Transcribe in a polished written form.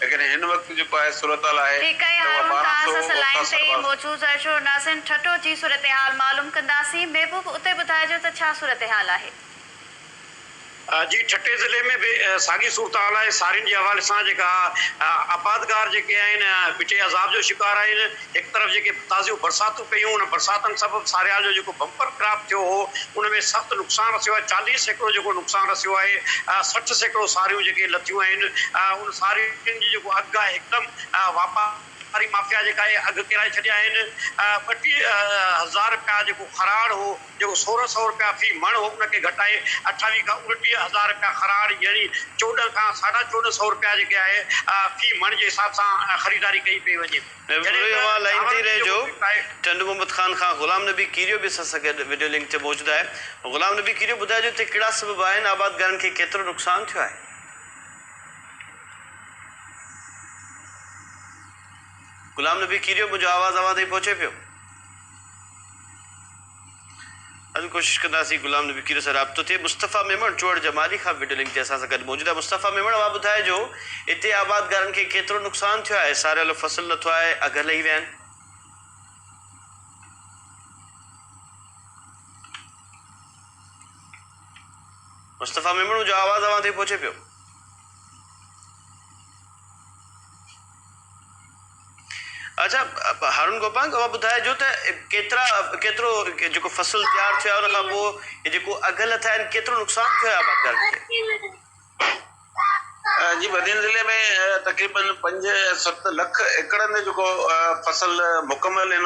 लेकिन हिन वक्त जो है सूरत हाल है ठीक है हारून तव्हां सां लाइन ते मौजूद आहियो। नाज़रीन ठठो जी सूरत हाल मालूम कंदासीं। महबूब उते ॿुधाइजो त छा सूरत हाल आहे? जी ठटे ज़िले में भी साॻी सूरत हाल आहे। सारियुनि जे हवाले सां जेका आबादगार जेके आहिनि बिटे अज़ाब जो शिकार आहिनि। हिकु तरफ़ जेके ताज़ियूं बरसातूं पयूं उन बरसातनि सबबि सारियाल जो जेको बम्पर क्रॉप थियो हो उन में सख़्तु नुक़सानु रसियो आहे। 40% जेको नुक़सानु रसियो आहे। 60% सारियूं जेके लथियूं आहिनि। उन सारियुनि जी जेको अघु आहे हिकदमि वापारी माफ़िया जेका आहे अघु किराए छॾिया आहिनि। 32,000 रुपया जेको खराड़ हो जेको 1,600 रुपया फी मण हो उनखे घटाए 28 खां 29,000 रुपया खराड़ यानी 14 खां 1450 रुपया जेके आहे फी मण जे हिसाब सां ख़रीदारी कई पई वञे। लाइन ते रहिजो। टंडू मोहम्मद ख़ान खां ग़ुलाम नबी कीरियो बि असां सां गॾु वीडियो लिंक ते मौजूदु आहे। ग़ुलाम नबी कीरियो ॿुधाइजो त कहिड़ा सबब आहिनि आबादगारनि खे केतिरो नुक़सानु थियो आहे? ग़ुलाम नबी कीरियो मुंहिंजो आवाज़ ताईं पहुचे पियो? अॼु कोशिशि कंदासीं ग़ुलाम नबी कीरियो सां राब्तो थिए। मुस्तफ़ा मेमण चोड़ जमाली खां वीडियो लिंक ते असां सां गॾु मौजूदु आहे। मुस्तफ़ा मेमण वाह ॿुधाइजो हिते आबादगारनि खे केतिरो नुक़सानु थियो आहे? सारियल फसल नथो आहे, अघ लही विया आहिनि। मुस्तफ़ा मेमण मुंहिंजो आवाज़ ताईं पहुचे पियो? अच्छा हारून गोपांग वाह ॿुधाइजो त केतिरो जेको फसल तयारु थियो आहे उन खां पोइ जेको अघ लथा आहिनि केतिरो नुक़सानु थियो आहे आबादगारनि खे? जी बदिन ज़िले में तक़रीबन 5-7 लख एकड़ में जेको फसल मुकमल